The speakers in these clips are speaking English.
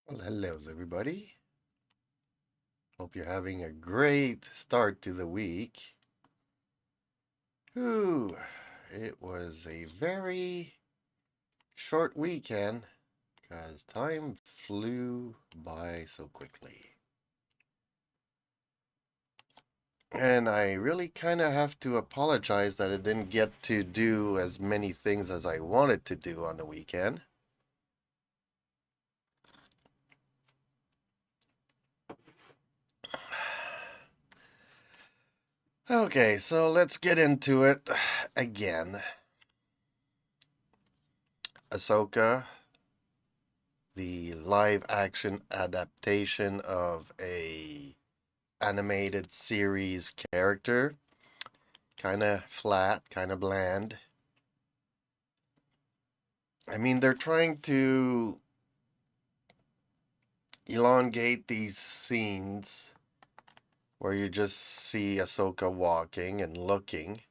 Well, hello, everybody. Hope you're having a great start to the week. Whew, it was a very short weekend because time flew by so quickly. And I really kind of have to apologize that I didn't get to do as many things as I wanted to do on the weekend. Okay, so let's get into it again. Ahsoka, the live action adaptation of a animated series character. Kind of flat, kind of bland. I mean, they're trying to elongate these scenes where you just see Ahsoka walking and looking.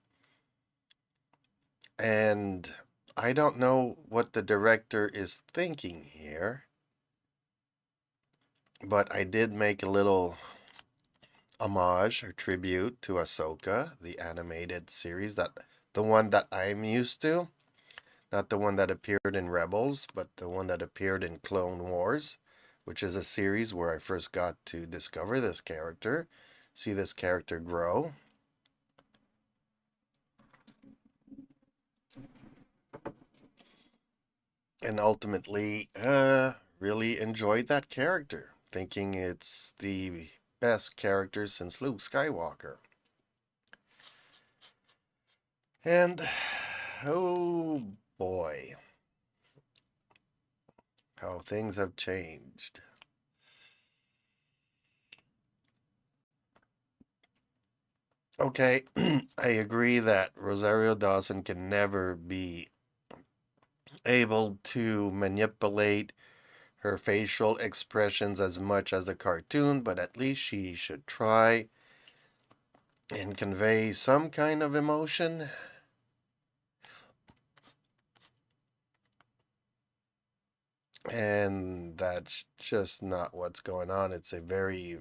And I don't know what the director is thinking here, but I did make a little homage or tribute to Ahsoka, the animated series, the one that I'm used to. Not the one that appeared in Rebels, but the one that appeared in Clone Wars, which is a series where I first got to discover this character, see this character grow. And ultimately, really enjoyed that character, thinking it's the best character since Luke Skywalker. And, oh boy, how things have changed. Okay, I agree that Rosario Dawson can never be able to manipulate her facial expressions as much as a cartoon, but at least she should try and convey some kind of emotion. And that's just not what's going on. It's a very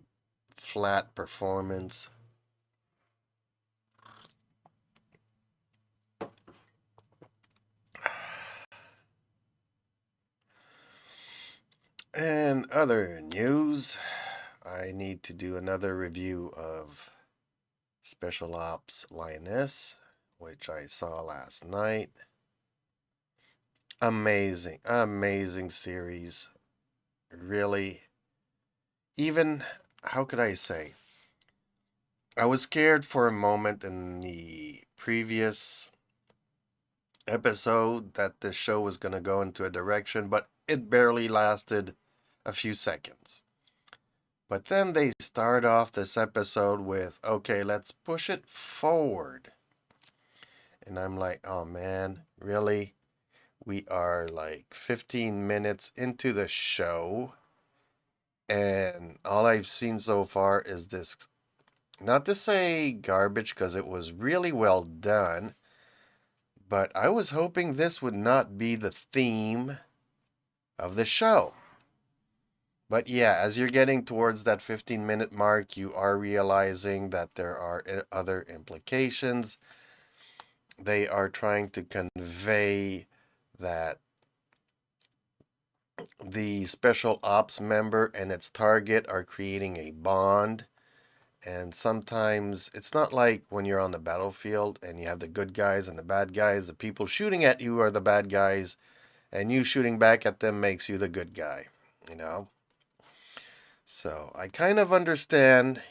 flat performance. And other news, I need to do another review of Special Ops Lioness, which I saw last night. Amazing, amazing series. Really, even, how could I say? I was scared for a moment in the previous episode that the show was going to go into a direction, but it barely lasted a few seconds. But then they start off this episode with, okay, let's push it forward. And I'm like, oh man, really? We are like 15 minutes into the show, and all I've seen so far is this, not to say garbage because it was really well done, but I was hoping this would not be the theme of the show. But yeah, as you're getting towards that 15-minute mark, you are realizing that there are other implications. They are trying to convey that the special ops member and its target are creating a bond. And sometimes it's not like when you're on the battlefield and you have the good guys and the bad guys. The people shooting at you are the bad guys, and you shooting back at them makes you the good guy, you know? So I kind of understand,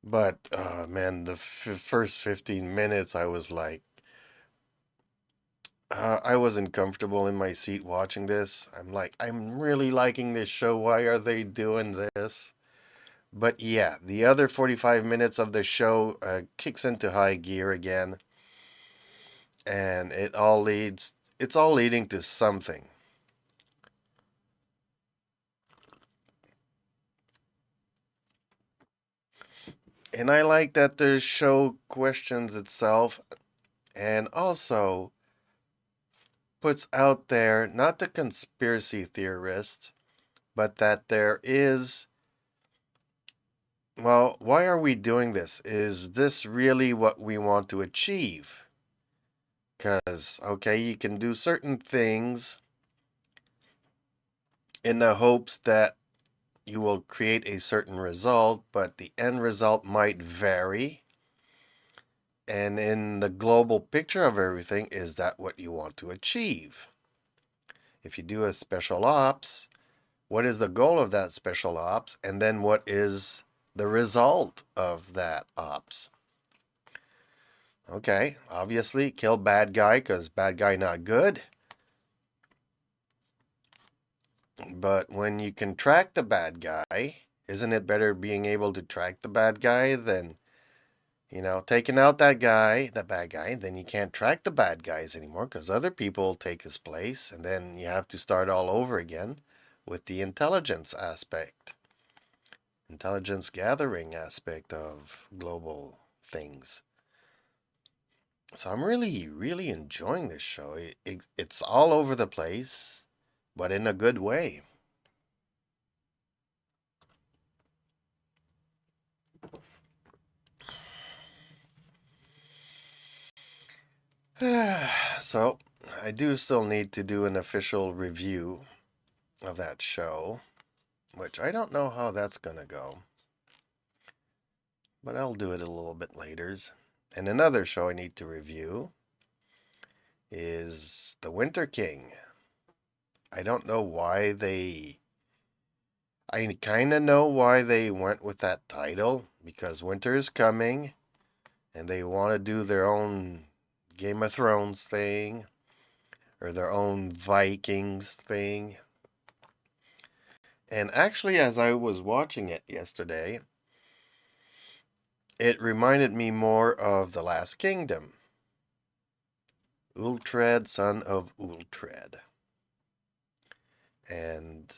but man, the first 15 minutes, I was like, I wasn't comfortable in my seat watching this. I'm like, I'm really liking this show. Why are they doing this? But yeah, the other 45 minutes of the show kicks into high gear again, and it's all leading to something. And I like that the show questions itself and also puts out there not the conspiracy theorists, but that there is, well, why are we doing this? Is this really what we want to achieve? Because, okay, you can do certain things in the hopes that you will create a certain result, but the end result might vary. And in the global picture of everything, is that what you want to achieve? If you do a special ops, what is the goal of that special ops? And then what is the result of that ops? Okay, obviously, kill bad guy because bad guy not good. But when you can track the bad guy, isn't it better being able to track the bad guy than, taking out that guy, the bad guy, then you can't track the bad guys anymore because other people take his place, and then you have to start all over again with the intelligence aspect, intelligence gathering aspect of global things. So I'm really, really enjoying this show. It's all over the place, but in a good way. So I do still need to do an official review of that show, which I don't know how that's going to go, but I'll do it a little bit later. And another show I need to review is The Winter King. I don't know why I kind of know why they went with that title, because winter is coming and they want to do their own Game of Thrones thing or their own Vikings thing. And actually, as I was watching it yesterday, it reminded me more of The Last Kingdom. Uhtred, son of Uhtred. And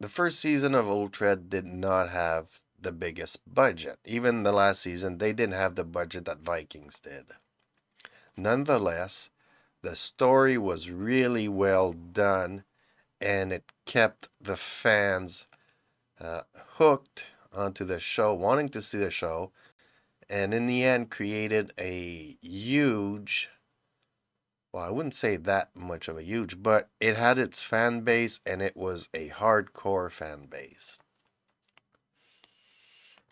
the first season of Uhtred did not have the biggest budget. Even the last season, they didn't have the budget that Vikings did. Nonetheless, the story was really well done, and it kept the fans hooked onto the show, wanting to see the show, and in the end created a huge, well, I wouldn't say that much of a huge, but it had its fan base, and it was a hardcore fan base.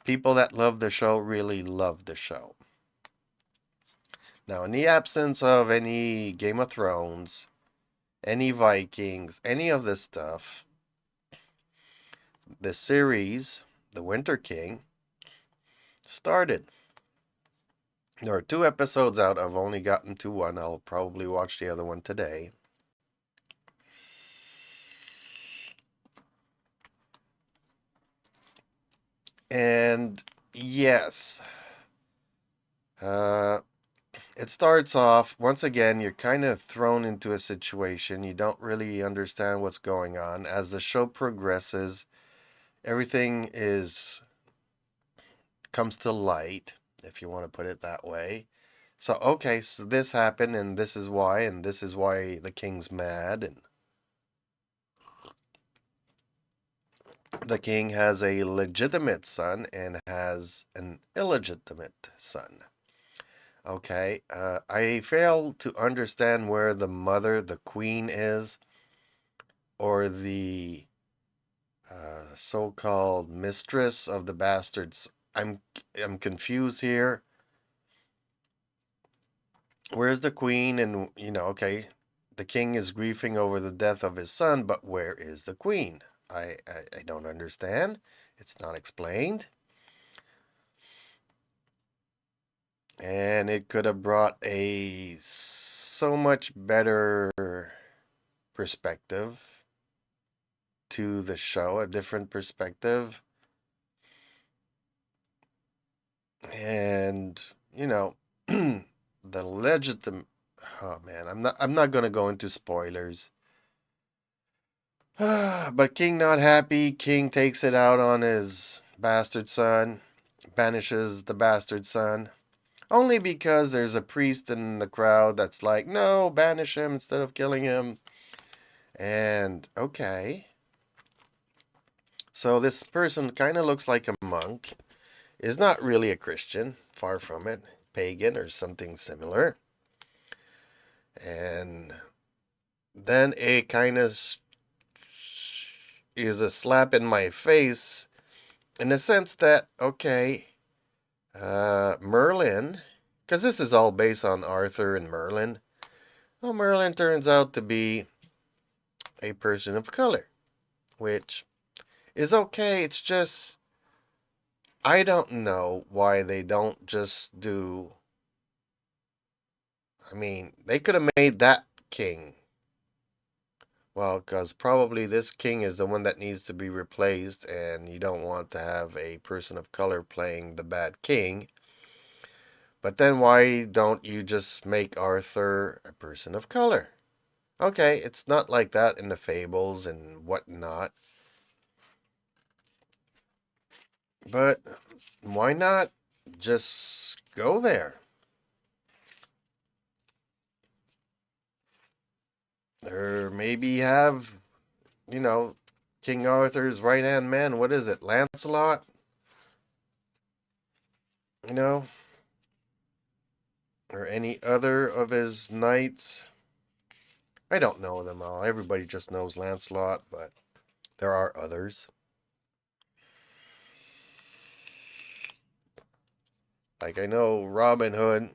People that love the show really love the show. Now, in the absence of any Game of Thrones, any Vikings, any of this stuff, the series, The Winter King, started. There are 2 episodes out. I've only gotten to one. I'll probably watch the other one today. And yes, it starts off, once again, you're kind of thrown into a situation. You don't really understand what's going on. As the show progresses, everything comes to light, if you want to put it that way. So, okay, so this happened, and this is why the king's mad, and the king has a legitimate son and has an illegitimate son. Okay, I fail to understand where the mother, the queen, is, or the so-called mistress of the bastards. I'm confused here. Where's the queen? And okay, the king is grieving over the death of his son, but where is the queen? I don't understand. It's not explained. And it could have brought a so much better perspective to the show, a different perspective. And, the legitimate, oh man, I'm not going to go into spoilers. But King not happy. King takes it out on his bastard son, banishes the bastard son. Only because there's a priest in the crowd that's like, no, banish him instead of killing him. And okay, so this person kind of looks like a monk, is not really a Christian, far from it, pagan or something similar. And then it kind of is a slap in my face in the sense that, okay, Merlin, because this is all based on Arthur and Merlin. Well, Merlin turns out to be a person of color, which is okay. It's just, I don't know why they don't just do. I mean, they could have made that king. Well, because probably this king is the one that needs to be replaced, and you don't want to have a person of color playing the bad king. But then why don't you just make Arthur a person of color? Okay, it's not like that in the fables and whatnot. But why not just go there? Or maybe have, you know, King Arthur's right hand man, what is it, Lancelot? You know, or any other of his knights. I don't know them all. Everybody just knows Lancelot, but there are others. Like I know Robin Hood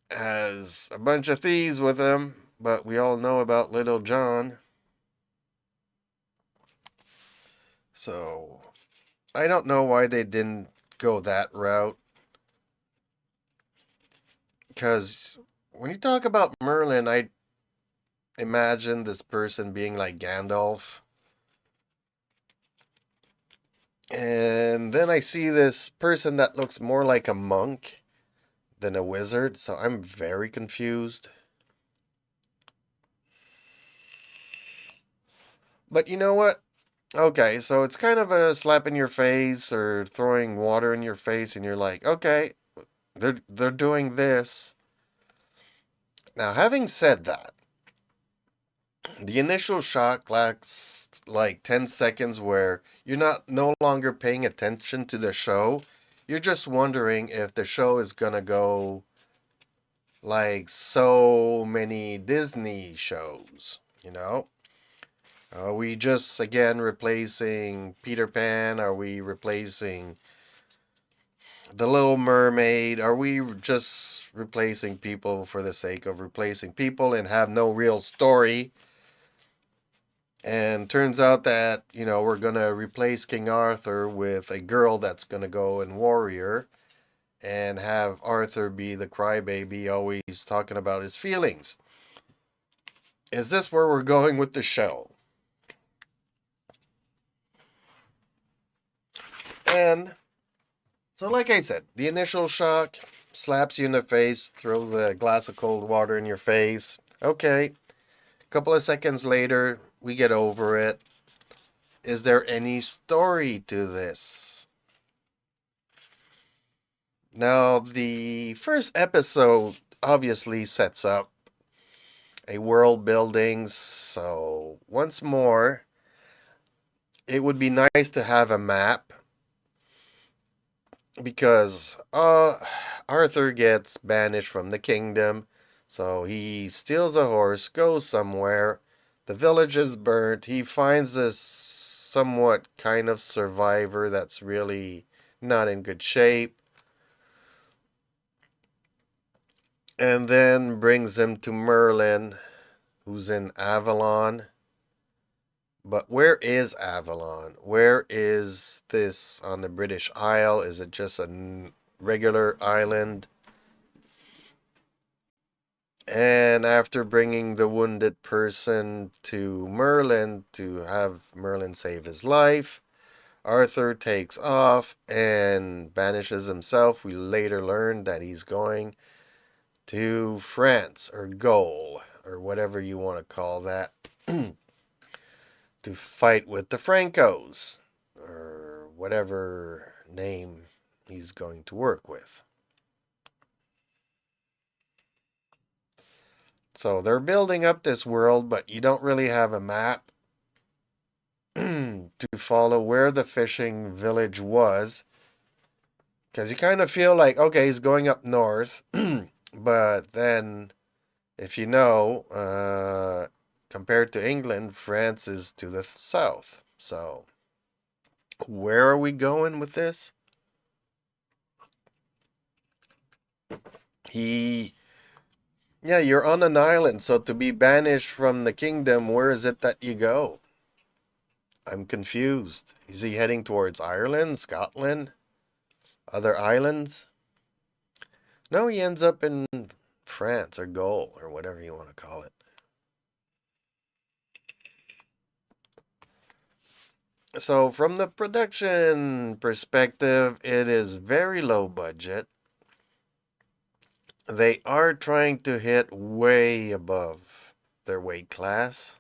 has a bunch of thieves with him, but we all know about Little John. So I don't know why they didn't go that route. Because when you talk about Merlin, I imagine this person being like Gandalf. And then I see this person that looks more like a monk than a wizard, so I'm very confused. But you know what? Okay, so it's kind of a slap in your face or throwing water in your face, and you're like, okay, they're doing this. Now, having said that, the initial shock lasts like 10 seconds where you're not no longer paying attention to the show. You're just wondering if the show is gonna go like so many Disney shows, you know? Are we just again replacing Peter Pan? Are we replacing The Little Mermaid? Are we just replacing people for the sake of replacing people and have no real story? And turns out that, we're going to replace King Arthur with a girl that's going to go and warrior and have Arthur be the crybaby, always talking about his feelings. Is this where we're going with the show? And so, like I said, the initial shock slaps you in the face, throws a glass of cold water in your face. Okay, a couple of seconds later, we get over it. Is there any story to this? Now, the first episode obviously sets up a world building, so once more, it would be nice to have a map because Arthur gets banished from the kingdom, so he steals a horse, goes somewhere, the village is burnt, he finds this somewhat kind of survivor that's really not in good shape, and then brings him to Merlin, who's in Avalon. But where is Avalon? Where is this on the British Isle? Is it just a regular island? And after bringing the wounded person to Merlin to have Merlin save his life, Arthur takes off and banishes himself. We later learn that he's going to France or Gaul or whatever you want to call that to fight with the Francos or whatever name he's going to work with. So they're building up this world, but you don't really have a map to follow where the fishing village was. Because you kind of feel like, okay, he's going up north. But then, if you know, compared to England, France is to the south. So, where are we going with this? He, yeah, you're on an island, so to be banished from the kingdom, where is it that you go? I'm confused. Is he heading towards Ireland, Scotland, other islands? No, he ends up in France or Gaul or whatever you want to call it. So, from the production perspective, it is very low budget. They are trying to hit way above their weight class.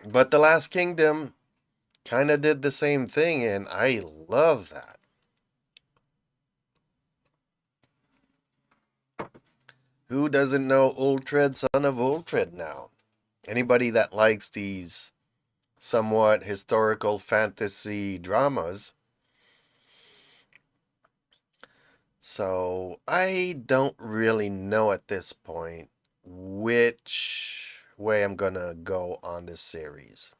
But The Last Kingdom kind of did the same thing, and I love that. Who doesn't know Uhtred, son of Uhtred now? Anybody that likes these somewhat historical fantasy dramas. So I don't really know at this point which way I'm gonna go on this series.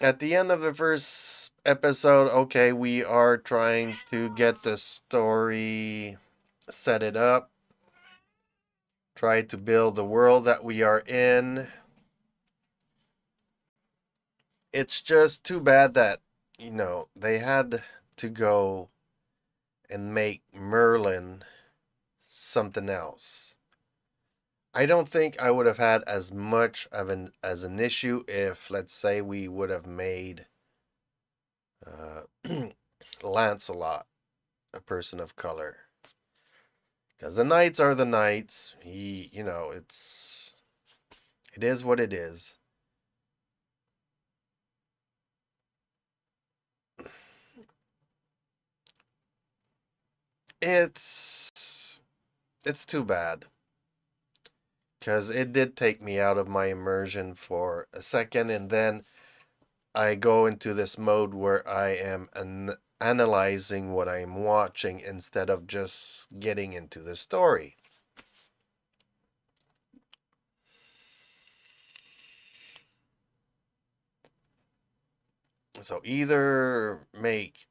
At the end of the first episode, okay, we are trying to get the story, set it up, try to build the world that we are in. It's just too bad that, they had to go and make Merlin something else. I don't think I would have had as much of an issue if, let's say, we would have made uh, Lancelot a person of color, because the knights are the knights. It is what it is. It's it's too bad, because it did take me out of my immersion for a second, and then I go into this mode where I am analyzing what I'm watching instead of just getting into the story. So either make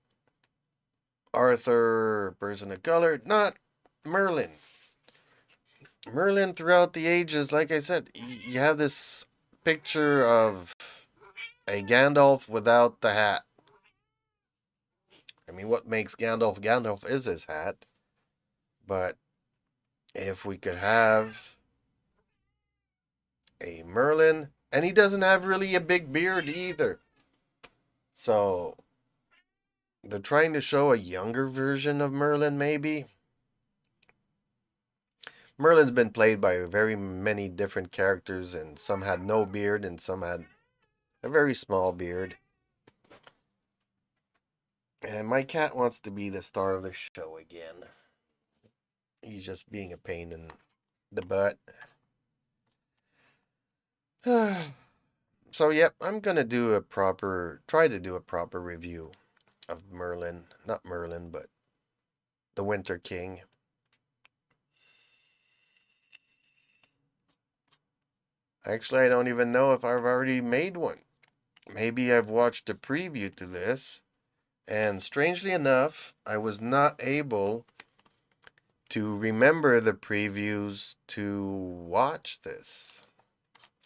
Arthur a person of color, not Merlin. Merlin throughout the ages, like I said, you have this picture of a Gandalf without the hat. I mean, what makes Gandalf Gandalf is his hat. But if we could have a Merlin, and he doesn't have really a big beard either. So they're trying to show a younger version of Merlin, maybe. Merlin's been played by very many different characters, and some had no beard, and some had a very small beard. And my cat wants to be the star of the show again. He's just being a pain in the butt. So, yep, I'm gonna try to do a proper review of Merlin. Not Merlin, but the Winter King. Actually, I don't even know if I've already made one. Maybe I've watched a preview to this, and strangely enough, I was not able to remember the previews to watch this,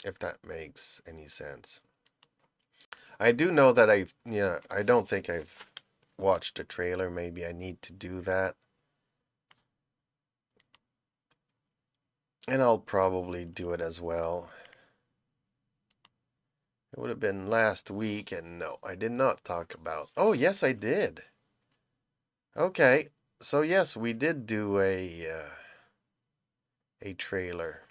if that makes any sense. I do know that I don't think I've watched a trailer. Maybe I need to do that. And I'll probably do it as well. It would have been last week, and no, I did not talk about. Oh, yes, I did. Okay, so yes, we did do a trailer.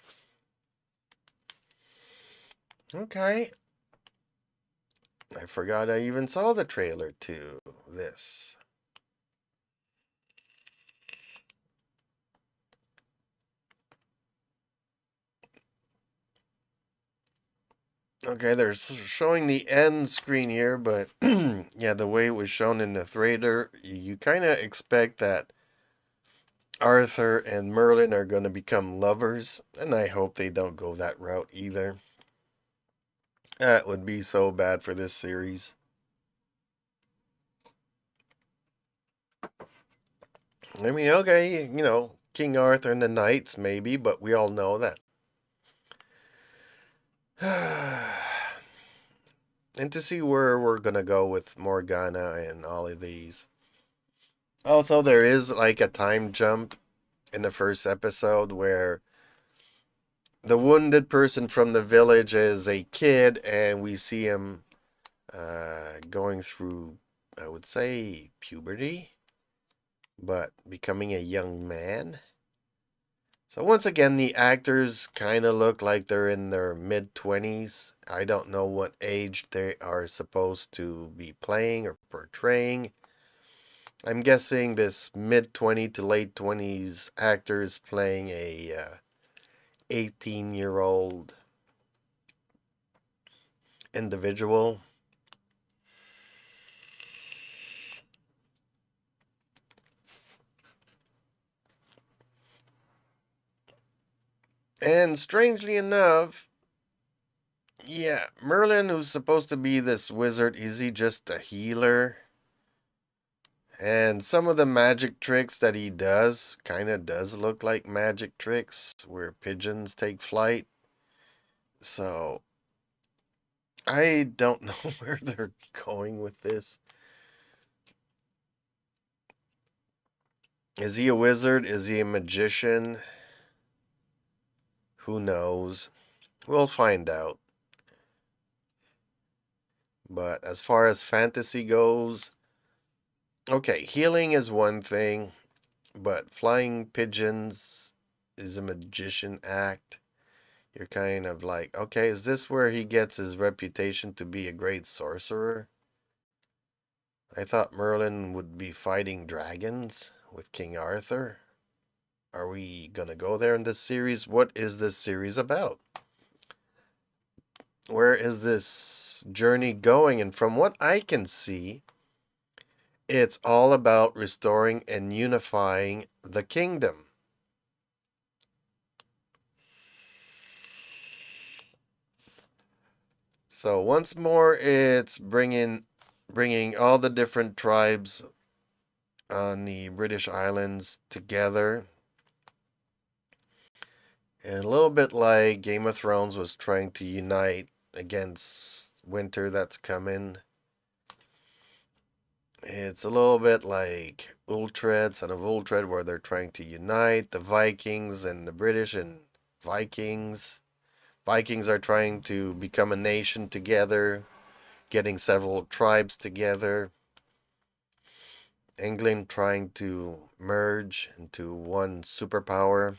Okay. I forgot I even saw the trailer to this. Okay, they're showing the end screen here, but yeah, the way it was shown in the trailer, you kind of expect that Arthur and Merlin are going to become lovers, and I hope they don't go that route either. That would be so bad for this series. I mean, okay, King Arthur and the knights, maybe, but we all know that. And to see where we're going to go with Morgana and all of these. Also, there is like a time jump in the first episode where the wounded person from the village is a kid, and we see him going through, I would say, puberty, but becoming a young man. So once again, the actors kind of look like they're in their mid-20s. I don't know what age they are supposed to be playing or portraying. I'm guessing this mid-20 to late 20s actor is playing a 18-year-old individual. And strangely enough, yeah, Merlin, who's supposed to be this wizard, is he just a healer? And some of the magic tricks that he does kind of does look like magic tricks where pigeons take flight. So I don't know where they're going with this. Is he a wizard? Is he a magician? Who knows? We'll find out. But as far as fantasy goes, okay, healing is one thing, but flying pigeons is a magician act. You're kind of like, okay, is this where he gets his reputation to be a great sorcerer? I thought Merlin would be fighting dragons with King Arthur. Are we gonna go there in this series? What is this series about? Where is this journey going? And from what I can see, it's all about restoring and unifying the kingdom. So once more, it's bringing all the different tribes on the British Islands together. And a little bit like Game of Thrones was trying to unite against winter that's coming. It's a little bit like Uhtred, Son of Uhtred, where they're trying to unite the Vikings and the British and Vikings. Vikings are trying to become a nation together, getting several tribes together. England trying to merge into one superpower.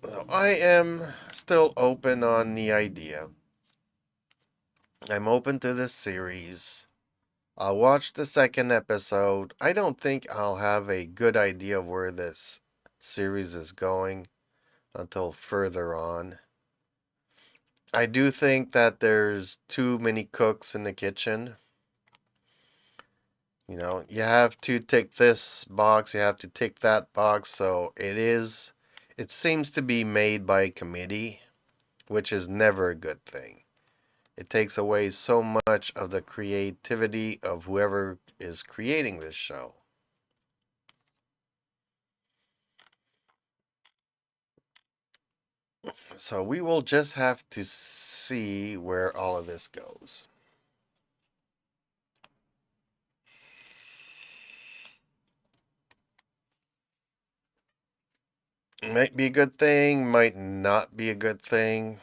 Well, I am still open on the idea. I'm open to this series. I'll watch the second episode. I don't think I'll have a good idea of where this series is going until further on. I do think that there's too many cooks in the kitchen. You have to tick this box, you have to tick that box, so it seems to be made by committee, which is never a good thing. It takes away so much of the creativity of whoever is creating this show. So we will just have to see where all of this goes. Might be a good thing, might not be a good thing.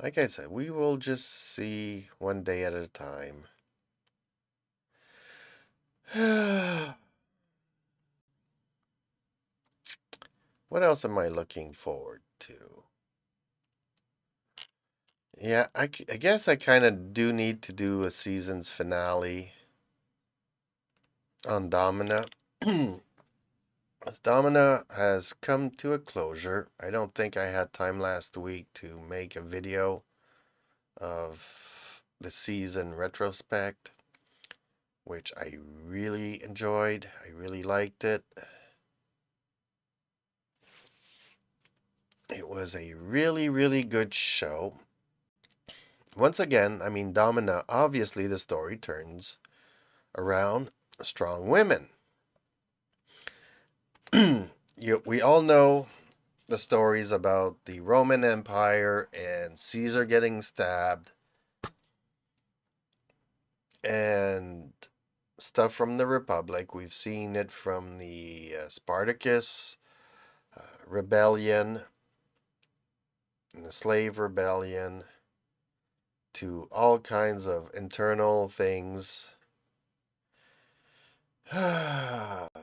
Like I said, we will just see one day at a time. What else am I looking forward to? Yeah, I guess I kind of do need to do a season's finale on Domina. As Domina has come to a closure, I don't think I had time last week to make a video of the season retrospect, which I really enjoyed. I really liked it. It was a really, really good show. Once again, I mean, Domina, obviously the story turns around strong women. We all know the stories about the Roman Empire and Caesar getting stabbed and stuff from the Republic. We've seen it from the Spartacus rebellion and the slave rebellion to all kinds of internal things.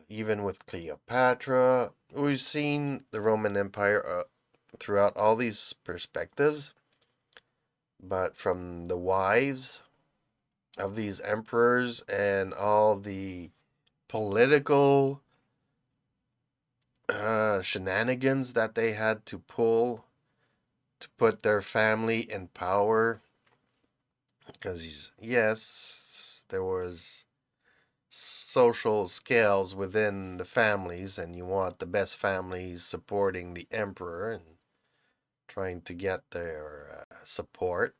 Even with Cleopatra, we've seen the Roman Empire throughout all these perspectives, but from the wives of these emperors and all the political shenanigans that they had to pull to put their family in power. Because, yes, there was social scales within the families, and you want the best families supporting the emperor and trying to get their support,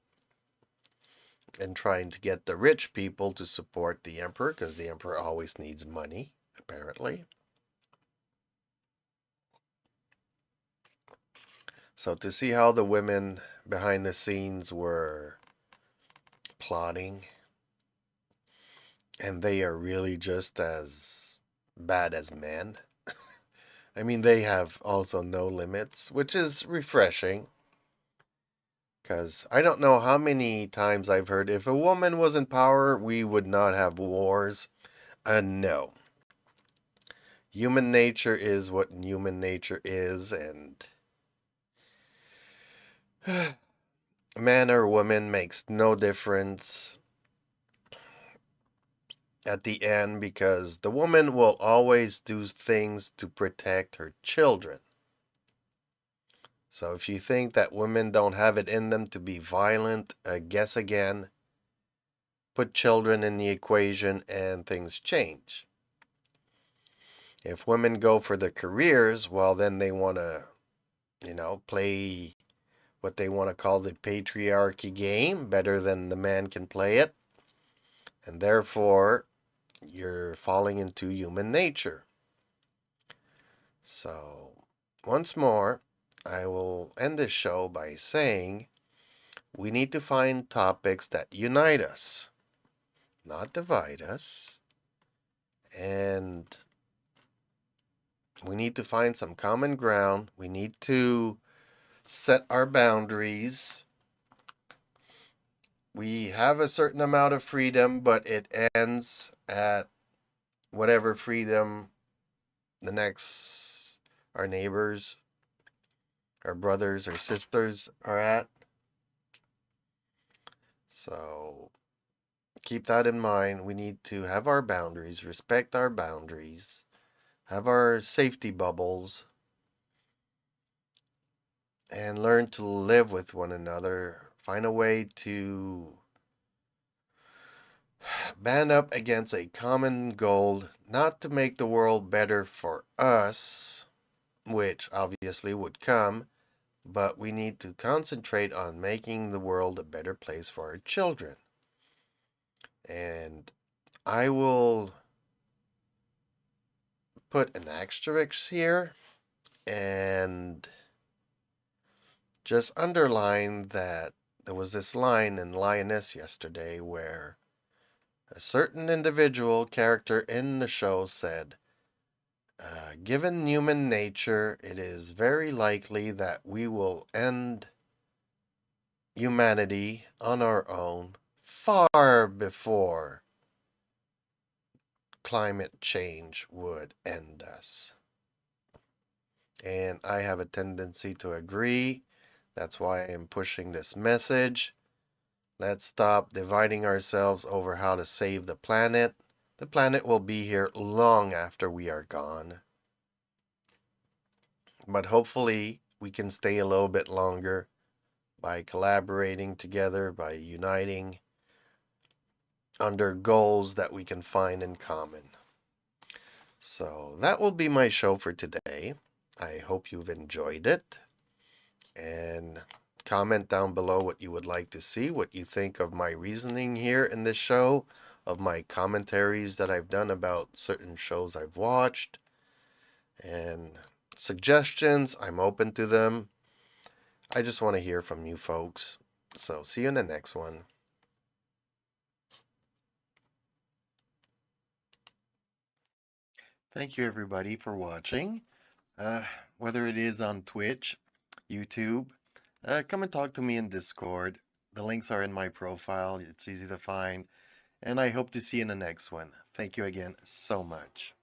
and trying to get the rich people to support the emperor, because the emperor always needs money, apparently. So to see how the women behind the scenes were plotting, and they are really just as bad as men. I mean, they have also no limits, which is refreshing. Because I don't know how many times I've heard if a woman was in power, we would not have wars. No. Human nature is what human nature is, and man or woman makes no difference at the end, because the woman will always do things to protect her children. So if you think that women don't have it in them to be violent, guess again. Put children in the equation and things change. If women go for their careers, well, then they want to, play what they want to call the patriarchy game better than the man can play it. And therefore, you're falling into human nature. So, once more, I will end this show by saying we need to find topics that unite us, not divide us. And we need to find some common ground. We need to set our boundaries. We have a certain amount of freedom, but it ends at whatever freedom the next, our neighbors, our brothers, or sisters are at. So keep that in mind. We need to have our boundaries, respect our boundaries, have our safety bubbles, and learn to live with one another. Find a way to band up against a common goal, not to make the world better for us, which obviously would come, but we need to concentrate on making the world a better place for our children. And I will put an asterisk here and just underline that there was this line in Lioness yesterday where a certain individual character in the show said, given human nature, it is very likely that we will end humanity on our own far before climate change would end us. and I have a tendency to agree. That's why I'm pushing this message. Let's stop dividing ourselves over how to save the planet. The planet will be here long after we are gone. But hopefully, we can stay a little bit longer by collaborating together, by uniting under goals that we can find in common. So that will be my show for today. I hope you've enjoyed it. And comment down below what you would like to see, what you think of my reasoning here in this show, of my commentaries that I've done about certain shows I've watched, and suggestions. I'm open to them. I just want to hear from you folks. So see you in the next one. Thank you everybody for watching. Uh, whether it is on Twitch, YouTube, come and talk to me in Discord. The links are in my profile. It's easy to find. And I hope to see you in the next one. Thank you again so much.